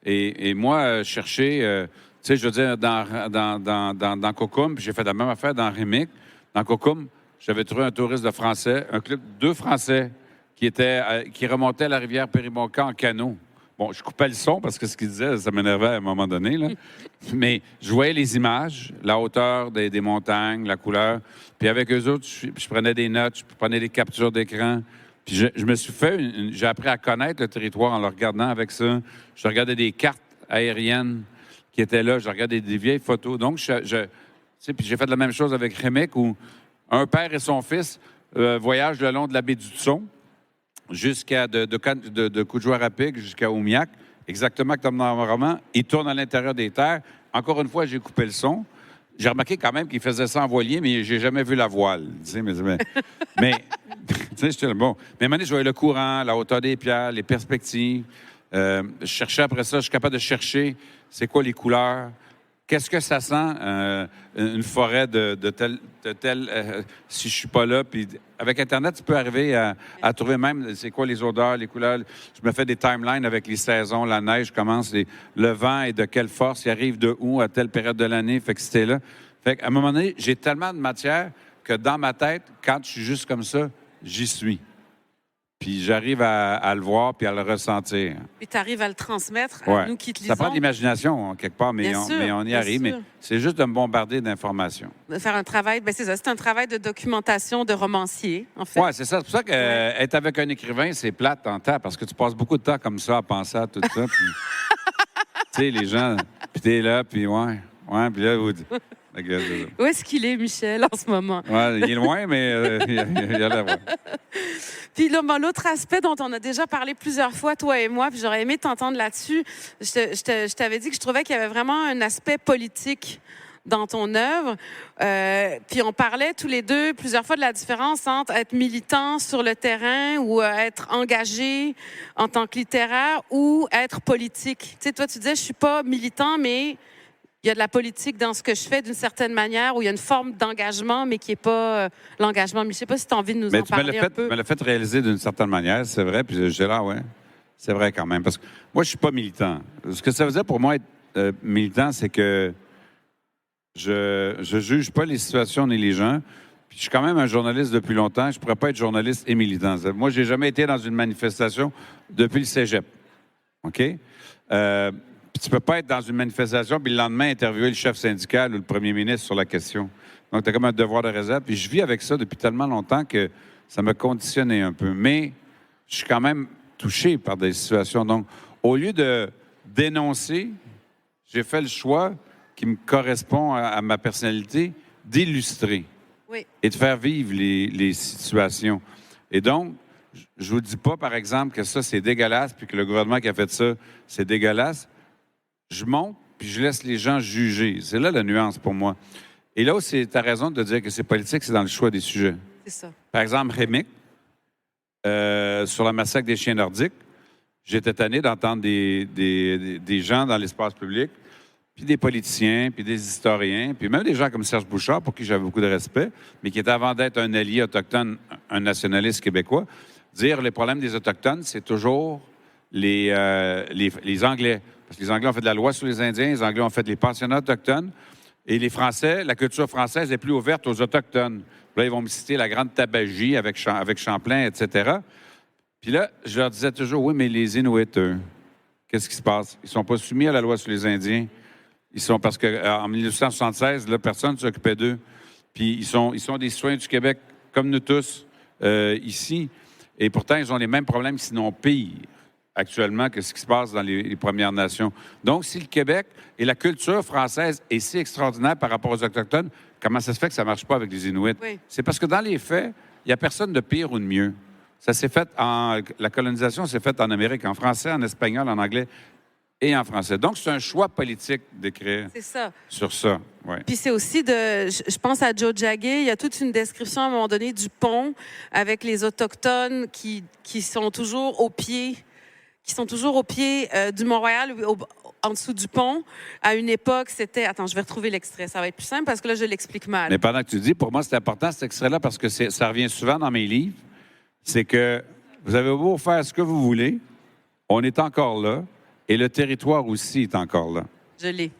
Et moi, chercher, tu sais, je veux dire, dans Coucoume, puis j'ai fait la même affaire dans Rémic. Dans Coucoume, j'avais trouvé un touriste de français, un club, 2 Français qui remontaient la rivière Péribonka en canot. Bon, je coupais le son parce que ce qu'ils disaient, ça m'énervait à un moment donné, là. Mais je voyais les images, la hauteur des montagnes, la couleur. Puis avec eux autres, je prenais des notes, je prenais des captures d'écran. Puis je me suis j'ai appris à connaître le territoire en le regardant avec ça. Je regardais des cartes aériennes qui étaient là, je regardais des vieilles photos. Donc, tu sais, puis j'ai fait la même chose avec Rémic, où un père et son fils voyagent le long de la baie du Tson, jusqu'à de Coudjoie-Rapic jusqu'à Oumiac, exactement comme dans mon roman. Ils tournent à l'intérieur des terres. Encore une fois, j'ai coupé le son. J'ai remarqué quand même qu'ils faisaient ça en voilier, mais j'ai jamais vu la voile. Tu sais, mais tu sais, j'étais là, bon. Mais à un moment donné, je voyais le courant, la hauteur des pierres, les perspectives. Je cherchais après ça, je suis capable de chercher c'est quoi les couleurs. Qu'est-ce que ça sent, une forêt de tel si je suis pas là? Puis avec Internet, tu peux arriver à trouver même c'est quoi les odeurs, les couleurs. Je me fais des timelines avec les saisons, la neige commence, le vent est de quelle force, il arrive de où à telle période de l'année. Fait que c'était là. Fait qu'à un moment donné, j'ai tellement de matière que dans ma tête, quand je suis juste comme ça, j'y suis. Puis j'arrive à le voir puis à le ressentir. Puis tu arrives à le transmettre à nous qui te lisons. Ça prend de l'imagination, quelque part, mais on y arrive. Mais c'est juste de me bombarder d'informations. De faire un travail, c'est ça. C'est un travail de documentation de romancier, en fait. Oui, c'est ça. C'est pour ça qu'être avec un écrivain, c'est plate en temps, parce que tu passes beaucoup de temps comme ça à penser à tout ça. Puis, tu sais, les gens, puis t'es là, puis puis là, vous dites... Où est-ce qu'il est, Michel, en ce moment? Oui, il est loin, mais il y a la voix. Puis là, l'autre aspect dont on a déjà parlé plusieurs fois, toi et moi, puis j'aurais aimé t'entendre là-dessus, je t'avais dit que je trouvais qu'il y avait vraiment un aspect politique dans ton œuvre. Puis on parlait tous les deux plusieurs fois de la différence entre être militant sur le terrain ou être engagé en tant que littéraire ou être politique. Tu sais, toi, tu disais, je suis pas militant, mais... Il y a de la politique dans ce que je fais d'une certaine manière, où il y a une forme d'engagement, mais qui n'est pas l'engagement. Mais je ne sais pas si tu as envie de nous en parler un peu. Tu me l'as fait réaliser d'une certaine manière, c'est vrai. Puis je dis là, ouais, c'est vrai quand même. Parce que moi, je ne suis pas militant. Ce que ça veut dire pour moi être militant, c'est que je ne juge pas les situations ni les gens. Puis je suis quand même un journaliste depuis longtemps. Je ne pourrais pas être journaliste et militant. Moi, je n'ai jamais été dans une manifestation depuis le cégep. OK? Puis tu peux pas être dans une manifestation puis le lendemain interviewer le chef syndical ou le premier ministre sur la question. Donc, tu as comme un devoir de réserve. Puis je vis avec ça depuis tellement longtemps que ça m'a conditionné un peu. Mais je suis quand même touché par des situations. Donc, au lieu de dénoncer, j'ai fait le choix qui me correspond à ma personnalité d'illustrer et de faire vivre les situations. Et donc, je vous dis pas, par exemple, que ça, c'est dégueulasse puis que le gouvernement qui a fait ça, c'est dégueulasse. Je monte, puis je laisse les gens juger. C'est là la nuance pour moi. Et là où tu as raison de dire que c'est politique, c'est dans le choix des sujets. C'est ça. Par exemple, Rémic, sur la massacre des chiens nordiques, j'étais tanné d'entendre des gens dans l'espace public, puis des politiciens, puis des historiens, puis même des gens comme Serge Bouchard, pour qui j'avais beaucoup de respect, mais qui était avant d'être un allié autochtone, un nationaliste québécois, dire les problèmes des Autochtones, c'est toujours les Anglais. Parce que les Anglais ont fait de la loi sur les Indiens, les Anglais ont fait les pensionnats autochtones, et les Français, la culture française est plus ouverte aux Autochtones. Là, ils vont me citer la grande tabagie avec Champlain, etc. Puis là, je leur disais toujours, oui, mais les Inuits, eux, qu'est-ce qui se passe? Ils ne sont pas soumis à la loi sur les Indiens. Ils sont parce qu'en 1976, là, personne ne s'occupait d'eux. Puis ils sont des citoyens du Québec, comme nous tous, ici. Et pourtant, ils ont les mêmes problèmes, sinon pire, actuellement, que ce qui se passe dans les Premières Nations. Donc, si le Québec et la culture française est si extraordinaire par rapport aux Autochtones, comment ça se fait que ça ne marche pas avec les Inuits? Oui. C'est parce que dans les faits, il n'y a personne de pire ou de mieux. La colonisation s'est faite en Amérique, en français, en espagnol, en anglais et en français. Donc, c'est un choix politique d'écrire sur ça. Ouais. Puis c'est aussi je pense à Joe Jagué, il y a toute une description à un moment donné du pont avec les Autochtones qui sont toujours au pied du Mont-Royal, en dessous du pont. À une époque, c'était... Attends, je vais retrouver l'extrait. Ça va être plus simple parce que là, je l'explique mal. Mais pendant que tu dis, pour moi, c'est important cet extrait-là parce que ça revient souvent dans mes livres. C'est que vous avez beau faire ce que vous voulez, on est encore là et le territoire aussi est encore là. Je l'ai.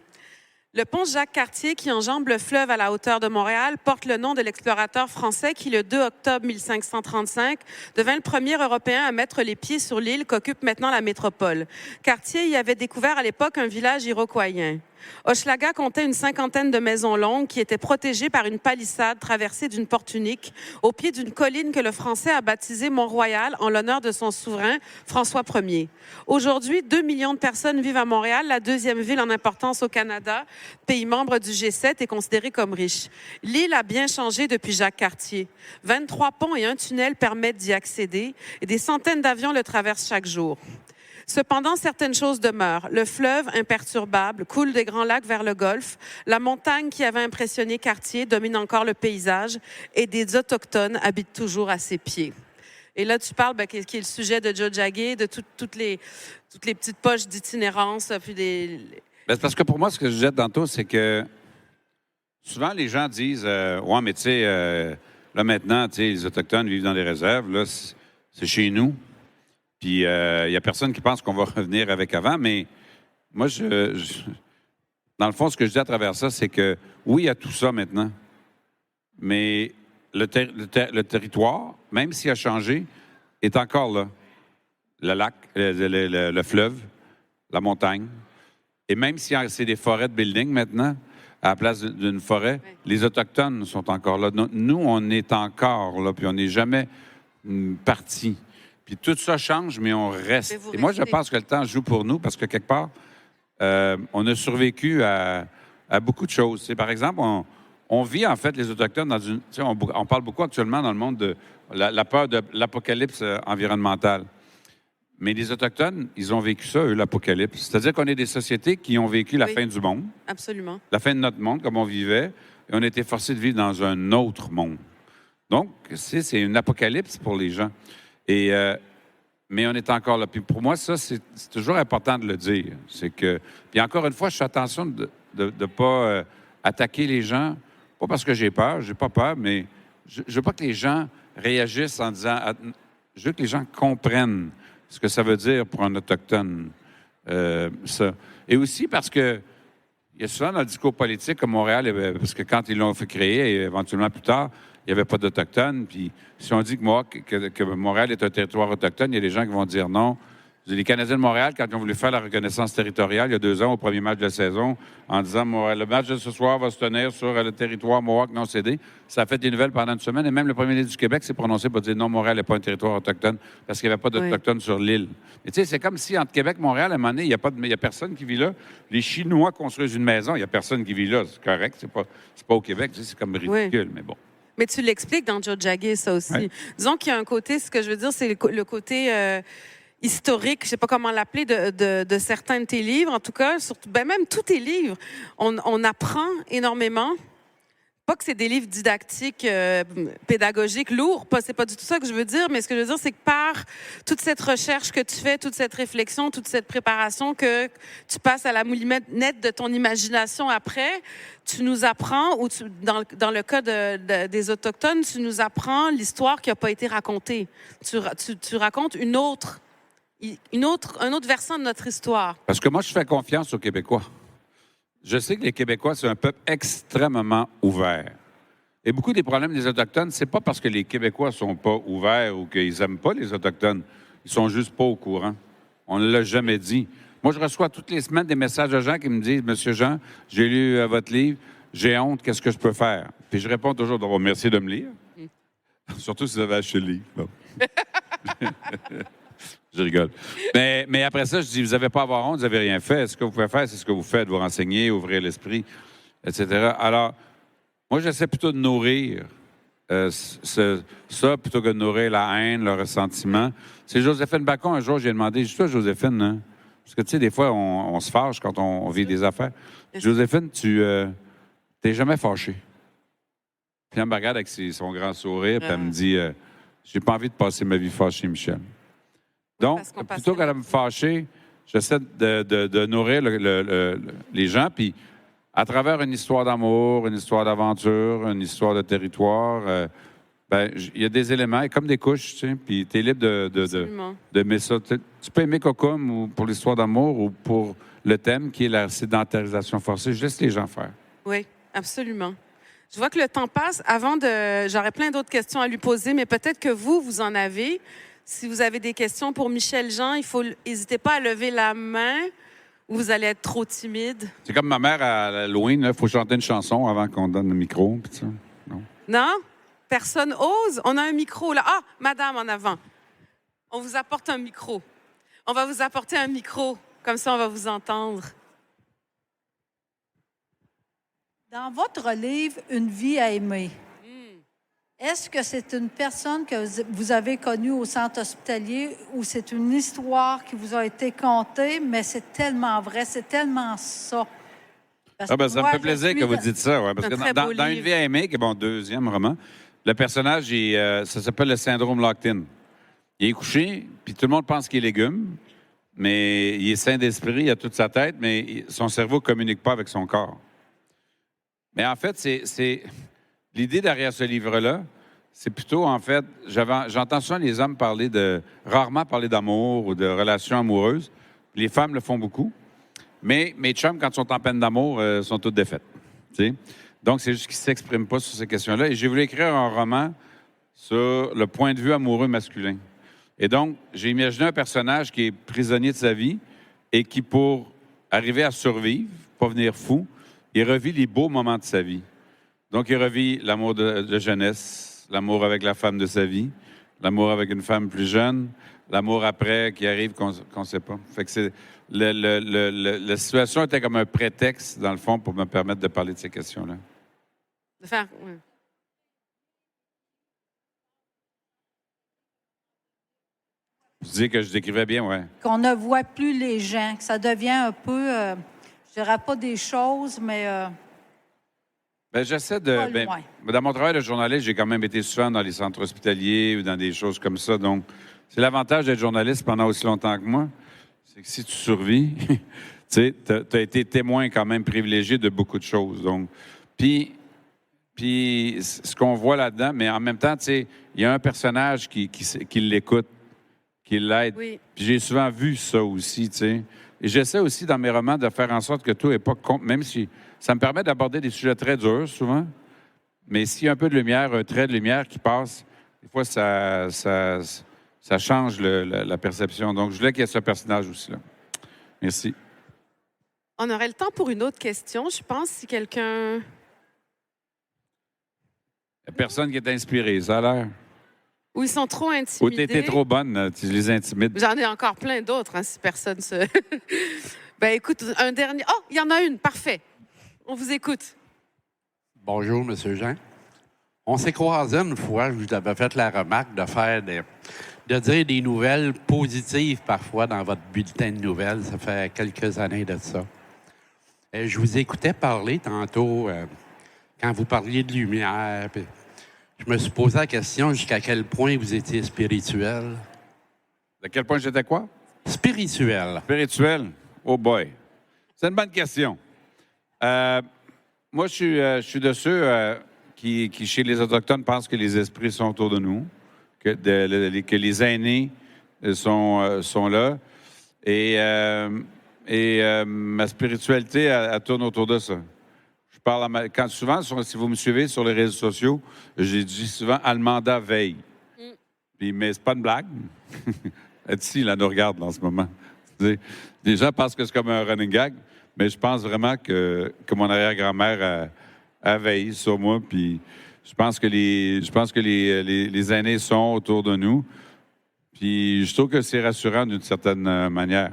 Le pont Jacques-Cartier, qui enjambe le fleuve à la hauteur de Montréal, porte le nom de l'explorateur français qui, le 2 octobre 1535, devint le premier Européen à mettre les pieds sur l'île qu'occupe maintenant la métropole. Cartier y avait découvert à l'époque un village iroquoien. Hochelaga comptait une 50aine de maisons longues qui étaient protégées par une palissade traversée d'une porte unique au pied d'une colline que le Français a baptisée Mont-Royal en l'honneur de son souverain, François Ier. Aujourd'hui, 2 millions de personnes vivent à Montréal, la deuxième ville en importance au Canada, pays membre du G7 et considéré comme riche. L'île a bien changé depuis Jacques Cartier. 23 ponts et un tunnel permettent d'y accéder et des centaines d'avions le traversent chaque jour. Cependant, certaines choses demeurent. Le fleuve, imperturbable, coule des Grands Lacs vers le Golfe. La montagne qui avait impressionné Cartier domine encore le paysage et des Autochtones habitent toujours à ses pieds. Et là, tu parles, qui est le sujet de Joe Jagué, de toutes les petites poches d'itinérance, puis C'est parce que pour moi, ce que je disais tantôt, c'est que souvent, les gens disent, ouais, mais tu sais, là maintenant, tu sais, les Autochtones vivent dans des réserves, là, c'est chez nous. Puis, il n'y a personne qui pense qu'on va revenir avec avant, mais moi, dans le fond, ce que je dis à travers ça, c'est que oui, il y a tout ça maintenant, mais le territoire, même s'il a changé, est encore là. Le lac, le fleuve, la montagne. Et même si c'est des forêts de building maintenant, à la place d'une forêt, oui, les Autochtones sont encore là. Nous, on est encore là, puis on n'est jamais partis. Puis tout ça change, mais on reste. Et moi, je pense que le temps joue pour nous parce que quelque part, on a survécu à beaucoup de choses. C'est, par exemple, on vit en fait les Autochtones dans une... On parle beaucoup actuellement dans le monde de la peur de l'apocalypse environnementale. Mais les Autochtones, ils ont vécu ça, eux, l'apocalypse. C'est-à-dire qu'on est des sociétés qui ont vécu la fin du monde. Absolument. La fin de notre monde, comme on vivait, et on a été forcés de vivre dans un autre monde. Donc, c'est une apocalypse pour les gens. Mais on est encore là. Puis pour moi, ça, c'est toujours important de le dire. C'est que... Puis encore une fois, je fais attention de ne pas attaquer les gens, pas parce que j'ai pas peur, mais je veux pas que les gens réagissent en disant... Je veux que les gens comprennent ce que ça veut dire pour un Autochtone, ça. Et aussi parce que il y a souvent dans le discours politique à Montréal, parce que quand ils l'ont fait créer, et éventuellement plus tard, il n'y avait pas d'Autochtones. Puis si on dit que Montréal est un territoire autochtone, il y a des gens qui vont dire non. Les Canadiens de Montréal, quand ils ont voulu faire la reconnaissance territoriale il y a 2 ans, au premier match de la saison, en disant le match de ce soir va se tenir sur le territoire Mohawk non cédé, ça a fait des nouvelles pendant une semaine. Et même le premier ministre du Québec s'est prononcé pour dire non, Montréal n'est pas un territoire autochtone parce qu'il n'y avait pas d'Autochtones sur l'île. Mais tu sais, c'est comme si entre Québec et Montréal, à un moment donné, il n'y a personne qui vit là. Les Chinois construisent une maison, il n'y a personne qui vit là. C'est correct, c'est pas au Québec. Tu sais, c'est comme ridicule, mais bon. Mais tu l'expliques dans Joe Jagué, ça aussi. Oui. Disons qu'il y a un côté, ce que je veux dire, c'est le côté historique, je ne sais pas comment l'appeler, de certains de tes livres. En tout cas, surtout, même tous tes livres, on apprend énormément. Pas que c'est des livres didactiques, pédagogiques, lourds, c'est pas du tout ça que je veux dire, mais ce que je veux dire, c'est que par toute cette recherche que tu fais, toute cette réflexion, toute cette préparation que tu passes à la moulinette de ton imagination après, tu nous apprends, ou dans le cas des Autochtones, tu nous apprends l'histoire qui n'a pas été racontée. Tu racontes une autre versant de notre histoire. Parce que moi, je fais confiance aux Québécois. Je sais que les Québécois, c'est un peuple extrêmement ouvert. Et beaucoup des problèmes des Autochtones, c'est pas parce que les Québécois sont pas ouverts ou qu'ils aiment pas les Autochtones. Ils sont juste pas au courant. On ne l'a jamais dit. Moi, je reçois toutes les semaines des messages de gens qui me disent « Monsieur Jean, j'ai lu votre livre, j'ai honte, qu'est-ce que je peux faire? » Puis je réponds toujours « Merci de me lire. » Surtout si vous avez acheté le livre. Bon. Je rigole. Mais après ça, je dis, vous n'avez pas à avoir honte, vous n'avez rien fait. Ce que vous pouvez faire, c'est ce que vous faites, vous renseigner, ouvrir l'esprit, etc. Alors, moi, j'essaie plutôt de nourrir ça plutôt que de nourrir la haine, le ressentiment. C'est Joséphine Bacon, un jour, j'ai demandé, juste toi, Joséphine, hein? Parce que, tu sais, des fois, on se fâche quand on vit des affaires. Joséphine, tu t'es jamais fâchée. Puis elle me regarde avec son grand sourire, puis elle me dit, j'ai pas envie de passer ma vie fâchée, Michel. Donc, plutôt que de me fâcher, j'essaie de nourrir les gens, puis à travers une histoire d'amour, une histoire d'aventure, une histoire de territoire, il y a des éléments, comme des couches, tu sais, puis tu es libre d'aimer ça. Tu peux aimer Cocum ou pour l'histoire d'amour ou pour le thème qui est la sédentarisation forcée. Je laisse les gens faire. Oui, absolument. Je vois que le temps passe. J'aurais plein d'autres questions à lui poser, mais peut-être que vous en avez. Si vous avez des questions pour Michel Jean, n'hésitez pas à lever la main ou vous allez être trop timide. C'est comme ma mère à Halloween, il faut chanter une chanson avant qu'on donne le micro. Pis ça. Non? Personne ose? On a un micro là. Ah, madame en avant. On vous apporte un micro. On va vous apporter un micro. Comme ça, on va vous entendre. Dans votre livre, Une vie à aimer, est-ce que c'est une personne que vous avez connue au centre hospitalier ou c'est une histoire qui vous a été contée, mais c'est tellement vrai, c'est tellement ça? Ça me fait plaisir que vous dites ça, ouais, parce que dans Une vie à aimer, qui est mon deuxième roman, le personnage, ça s'appelle le syndrome Locked-in. Il est couché, puis tout le monde pense qu'il est légume, mais il est sain d'esprit, il a toute sa tête, mais son cerveau ne communique pas avec son corps. Mais en fait, c'est l'idée derrière ce livre-là, c'est plutôt, en fait, j'entends souvent les hommes rarement parler d'amour ou de relations amoureuses. Les femmes le font beaucoup. Mais mes chums, quand ils sont en peine d'amour, sont toutes défaites. T'sais? Donc, c'est juste qu'ils ne s'expriment pas sur ces questions-là. Et j'ai voulu écrire un roman sur le point de vue amoureux masculin. Et donc, j'ai imaginé un personnage qui est prisonnier de sa vie et qui, pour arriver à survivre, pas venir fou, il revit les beaux moments de sa vie. Donc, il revit l'amour de jeunesse, l'amour avec la femme de sa vie, l'amour avec une femme plus jeune, l'amour après qui arrive qu'on ne sait pas. Fait que c'est la situation était comme un prétexte, dans le fond, pour me permettre de parler de ces questions-là. Oui. Vous dites que je décrivais bien, oui. Qu'on ne voit plus les gens, que ça devient un peu, je dirais pas des choses, mais... j'essaie de... dans mon travail de journaliste, j'ai quand même été souvent dans les centres hospitaliers ou dans des choses comme ça. Donc, c'est l'avantage d'être journaliste pendant aussi longtemps que moi. C'est que si tu survis, tu as été témoin quand même privilégié de beaucoup de choses. Donc, puis ce qu'on voit là-dedans, mais en même temps, il y a un personnage qui l'écoute, qui l'aide. Oui. Puis j'ai souvent vu ça aussi, tu sais. Et j'essaie aussi dans mes romans de faire en sorte que tout n'est pas... Même si ça me permet d'aborder des sujets très durs, souvent, mais s'il y a un peu de lumière, un trait de lumière qui passe, des fois, ça change la perception. Donc, je voulais qu'il y ait ce personnage aussi là. Merci. On aurait le temps pour une autre question, je pense, si quelqu'un... Il n'y a personne qui est inspiré, ça a l'air. Ou ils sont trop intimidés. Ou tu étais trop bonne, tu les intimides. J'en ai encore plein d'autres, si personne se... écoute, un dernier... Oh, il y en a une, parfait. On vous écoute. Bonjour, M. Jean. On s'est croisés une fois, je vous avais fait la remarque de dire des nouvelles positives parfois dans votre bulletin de nouvelles. Ça fait quelques années de ça. Je vous écoutais parler tantôt, quand vous parliez de lumière. Puis je me suis posé la question jusqu'à quel point vous étiez spirituel. À quel point j'étais quoi? Spirituel. Spirituel? Oh boy. C'est une bonne question. Moi, je suis de ceux qui, chez les Autochtones, pensent que les esprits sont autour de nous, que les aînés sont là. Et ma spiritualité, elle tourne autour de ça. Je parle souvent, si vous me suivez sur les réseaux sociaux, j'ai dit souvent « Almanda veille ». Mais c'est pas une blague. Elle est ici, là, elle nous regarde là, en ce moment. Tu sais, les gens pensent que c'est comme un running gag, mais je pense vraiment que mon arrière-grand-mère a veillé sur moi, puis je pense que les aînés sont autour de nous, puis je trouve que c'est rassurant d'une certaine manière.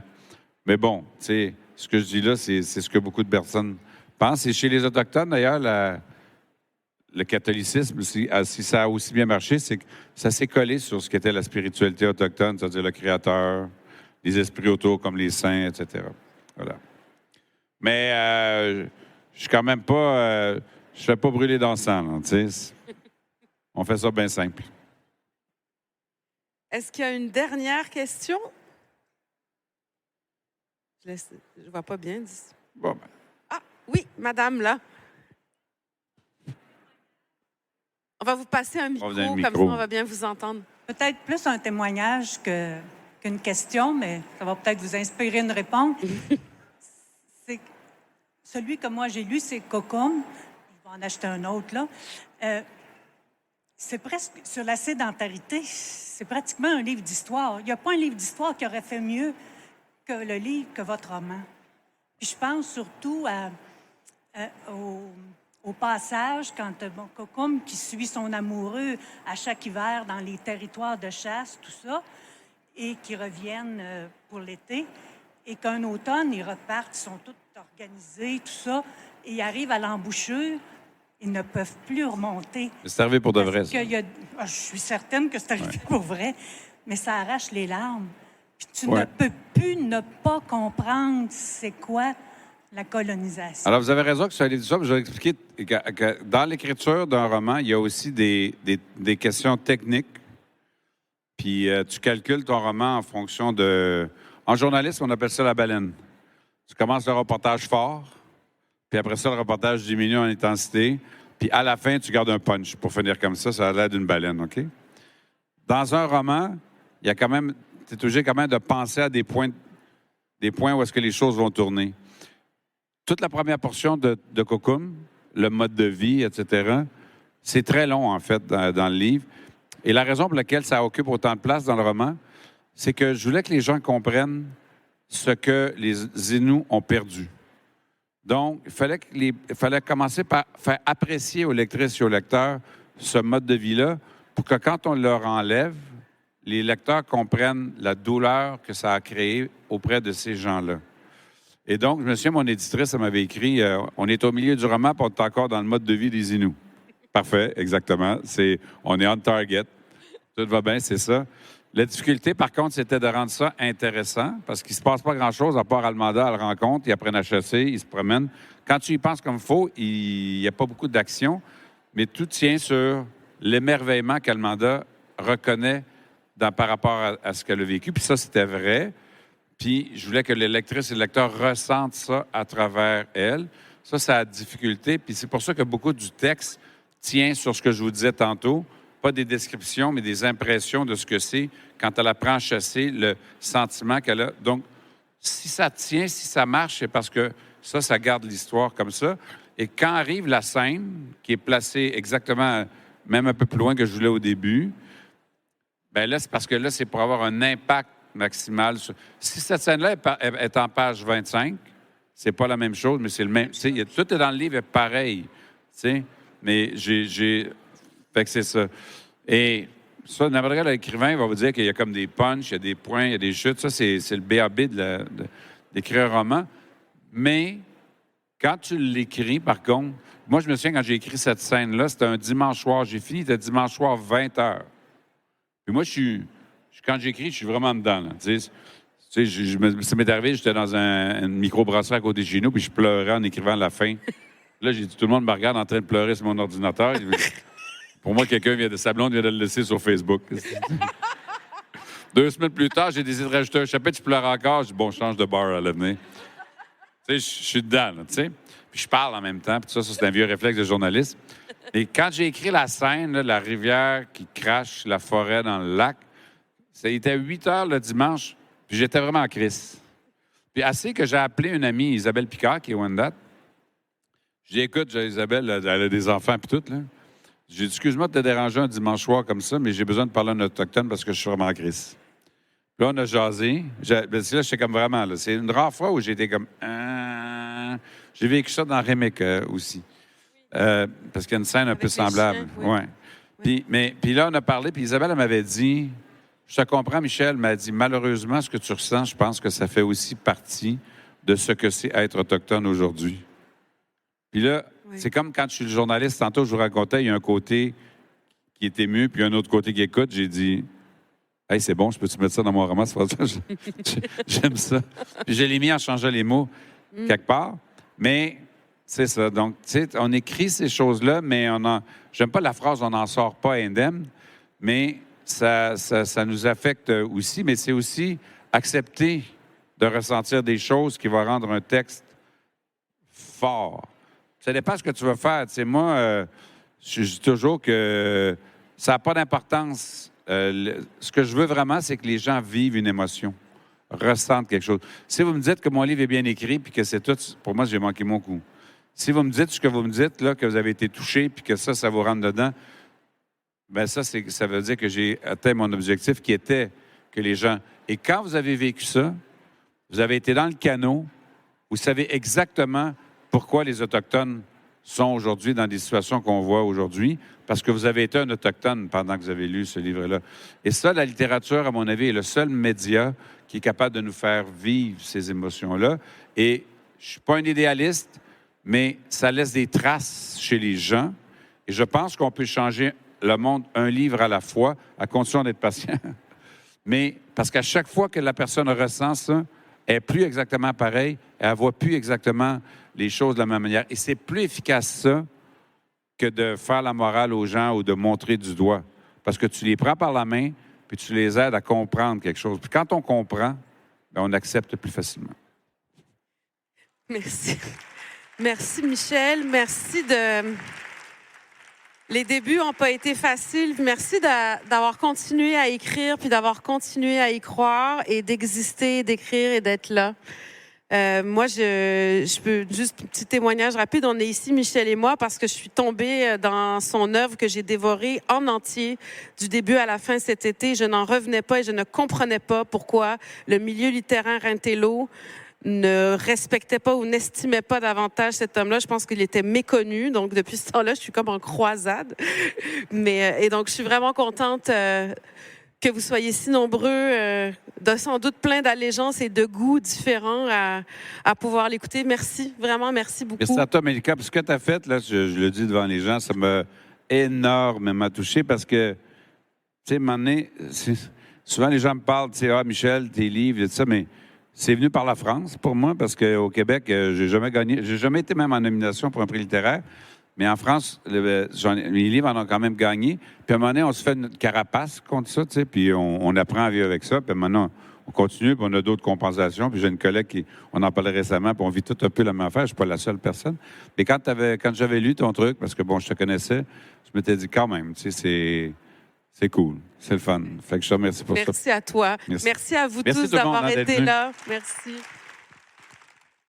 Mais bon, tu sais, ce que je dis là, c'est ce que beaucoup de personnes pensent. Et chez les Autochtones, d'ailleurs, le catholicisme, si ça a aussi bien marché, c'est que ça s'est collé sur ce qu'était la spiritualité autochtone, c'est-à-dire le Créateur, les esprits autour comme les saints, etc. Voilà. Mais je suis quand même pas... je fais pas brûler d'encens, tu sais. On fait ça bien simple. Est-ce qu'il y a une dernière question? Je vois pas bien d'ici. Bon, ben. Ah, oui, madame, là. On va vous passer un micro, comme ça on va bien vous entendre. Peut-être plus un témoignage qu'une question, mais ça va peut-être vous inspirer une réponse. C'est celui que moi j'ai lu, c'est Cocum. Je vais en acheter un autre, là. C'est presque sur la sédentarité. C'est pratiquement un livre d'histoire. Il n'y a pas un livre d'histoire qui aurait fait mieux que le livre, que votre roman. Puis je pense surtout au passage, quand Cocum qui suit son amoureux à chaque hiver dans les territoires de chasse, tout ça, et qui reviennent pour l'été, et qu'un automne, ils repartent, ils sont tous organisés, tout ça, et ils arrivent à l'embouchure, ils ne peuvent plus remonter. C'est arrivé pour de vrai, ça. Je suis certaine que c'est arrivé pour vrai, mais ça arrache les larmes. Puis tu Ouais. ne peux plus ne pas comprendre c'est quoi la colonisation. Alors, vous avez raison que sur les ça, je vais expliquer que dans l'écriture d'un roman, il y a aussi des questions techniques. Puis tu calcules ton roman en fonction de... En journalisme, on appelle ça la baleine. Tu commences le reportage fort, puis après ça, le reportage diminue en intensité, puis à la fin, tu gardes un punch pour finir comme ça a l'air d'une baleine, OK? Dans un roman, il y a quand même... Tu es obligé quand même de penser à des points où est-ce que les choses vont tourner. Toute la première portion de Cocum, le mode de vie, etc., c'est très long, en fait, dans le livre. Et la raison pour laquelle ça occupe autant de place dans le roman, c'est que je voulais que les gens comprennent ce que les Inuits ont perdu. Donc, il fallait commencer par faire apprécier aux lectrices et aux lecteurs ce mode de vie-là pour que quand on leur enlève, les lecteurs comprennent la douleur que ça a créée auprès de ces gens-là. Et donc, je me souviens, mon éditrice, elle m'avait écrit on est au milieu du roman, puis on est encore dans le mode de vie des Inuits. Parfait, exactement. On est on target. Tout va bien, c'est ça. La difficulté, par contre, c'était de rendre ça intéressant, parce qu'il ne se passe pas grand-chose, à part Almanda, elle le rencontre, ils apprennent à chasser, ils se promènent. Quand tu y penses comme il faut, il n'y a pas beaucoup d'action, mais tout tient sur l'émerveillement qu'Almanda reconnaît par rapport à ce qu'elle a vécu. Puis ça, c'était vrai. Puis je voulais que les lectrices et les lecteurs ressentent ça à travers elle. Ça a difficulté. Puis c'est pour ça que beaucoup du texte tient sur ce que je vous disais tantôt. Pas des descriptions, mais des impressions de ce que c'est quand elle apprend à chasser, le sentiment qu'elle a. Donc, si ça tient, si ça marche, c'est parce que ça garde l'histoire comme ça. Et quand arrive la scène, qui est placée exactement, même un peu plus loin que je voulais au début, bien là, c'est parce que là, c'est pour avoir un impact maximal. Si cette scène-là est en page 25, c'est pas la même chose, mais c'est le même. Tout est dans le livre est pareil. Mais fait que c'est ça. Et ça, n'importe quel écrivain va vous dire qu'il y a comme des punchs, il y a des points, il y a des chutes. Ça, c'est le B.A.B. d'écrire un roman. Mais quand tu l'écris, par contre, moi, je me souviens, quand j'ai écrit cette scène-là, c'était un dimanche soir. J'ai fini, c'était dimanche soir, 20 h. Puis moi, quand j'écris, je suis vraiment dedans. Là, ça m'est arrivé, j'étais dans une microbrasserie à côté de chez nous, puis je pleurais en écrivant la fin. Là, j'ai dit, tout le monde me regarde en train de pleurer sur mon ordinateur. Pour moi, sa blonde vient de le laisser sur Facebook. 2 semaines plus tard, j'ai décidé de rajouter un chapitre, je pleure encore. Je dis, bon, je change de bar à l'avenir. Je suis dedans, tu sais. Puis je parle en même temps, puis ça, c'est un vieux réflexe de journaliste. Et quand j'ai écrit la scène, là, la rivière qui crache la forêt dans le lac, ça était 8 h le dimanche, puis j'étais vraiment en crise. Puis assez que j'ai appelé une amie, Isabelle Picard, qui est Wendat. Je dis, écoute, Isabelle, elle a des enfants, puis tout, là. J'ai dit, excuse-moi de te déranger un dimanche soir comme ça, mais j'ai besoin de parler à un autochtone parce que je suis vraiment en crise. Là, on a jasé. J'étais comme vraiment, là. C'est une rare fois où j'ai été comme... J'ai vécu ça dans Remake aussi. Parce qu'il y a une scène un peu semblable. Ouais. Puis là, on a parlé, puis Isabelle, elle m'avait dit... Je te comprends, Michel, elle m'a dit, malheureusement, ce que tu ressens, je pense que ça fait aussi partie de ce que c'est être autochtone aujourd'hui. Puis là, c'est comme quand je suis le journaliste, tantôt, je vous racontais, il y a un côté qui est ému, puis un autre côté qui écoute. J'ai dit, hey, c'est bon, je peux-tu mettre ça dans mon roman? J'aime ça. Puis je l'ai mis en changeant les mots quelque part. Mais c'est ça. Donc, tu sais, on écrit ces choses-là, mais j'aime pas la phrase, on n'en sort pas indemne, mais ça nous affecte aussi. Mais c'est aussi accepter de ressentir des choses qui vont rendre un texte fort. Ça dépend de ce que tu veux faire. Tu sais, moi, je dis toujours que ça n'a pas d'importance. Ce que je veux vraiment, c'est que les gens vivent une émotion, ressentent quelque chose. Si vous me dites que mon livre est bien écrit puis que c'est tout, pour moi, j'ai manqué mon coup. Si vous me dites ce que vous me dites, là, que vous avez été touché puis que ça vous rentre dedans, bien ça veut dire que j'ai atteint mon objectif qui était que les gens... Et quand vous avez vécu ça, vous avez été dans le canot, vous savez exactement pourquoi les Autochtones sont aujourd'hui dans des situations qu'on voit aujourd'hui, parce que vous avez été un Autochtone pendant que vous avez lu ce livre-là. Et ça, la littérature, à mon avis, est le seul média qui est capable de nous faire vivre ces émotions-là. Et je ne suis pas un idéaliste, mais ça laisse des traces chez les gens. Et je pense qu'on peut changer le monde un livre à la fois, à condition d'être patient. Mais parce qu'à chaque fois que la personne ressent ça, elle n'est plus exactement pareille, elle ne voit plus exactement les choses de la même manière. Et c'est plus efficace ça que de faire la morale aux gens ou de montrer du doigt. Parce que tu les prends par la main, puis tu les aides à comprendre quelque chose. Puis quand on comprend, bien, on accepte plus facilement. Merci. Merci, Michel. Merci de... Les débuts n'ont pas été faciles. Merci d'avoir continué à écrire, puis d'avoir continué à y croire et d'exister, d'écrire et d'être là. Moi, je peux juste un petit témoignage rapide. On est ici, Michel et moi, parce que je suis tombée dans son œuvre que j'ai dévorée en entier du début à la fin cet été. Je n'en revenais pas et je ne comprenais pas pourquoi le milieu littéraire intello ne respectait pas ou n'estimait pas davantage cet homme-là. Je pense qu'il était méconnu. Donc, depuis ce temps-là, je suis comme en croisade. Et donc, je suis vraiment contente que vous soyez si nombreux, sans doute plein d'allégeances et de goûts différents à pouvoir l'écouter. Merci, vraiment, merci beaucoup. Merci à toi, Mélika. Puis ce que tu as fait, là, je le dis devant les gens, ça m'a énormément touché parce que, tu sais, à un moment donné, souvent les gens me parlent, tu sais, ah, Michel, tes livres, et tout ça, mais c'est venu par la France pour moi parce qu'au Québec, j'ai jamais gagné, j'ai jamais été même en nomination pour un prix littéraire. Mais en France, mes livres en ont quand même gagné. Puis à un moment donné, on se fait une carapace contre ça, tu sais, puis on apprend à vivre avec ça. Puis maintenant, on continue, puis on a d'autres compensations. Puis j'ai une collègue on en parlait récemment, puis on vit tout un peu la même affaire. Je ne suis pas la seule personne. Mais quand j'avais lu ton truc, parce que bon, je te connaissais, je m'étais dit quand même, tu sais, c'est cool, c'est le fun. Fait que je te remercie pour ça. Merci à toi. Merci à vous tous d'avoir été là. Merci.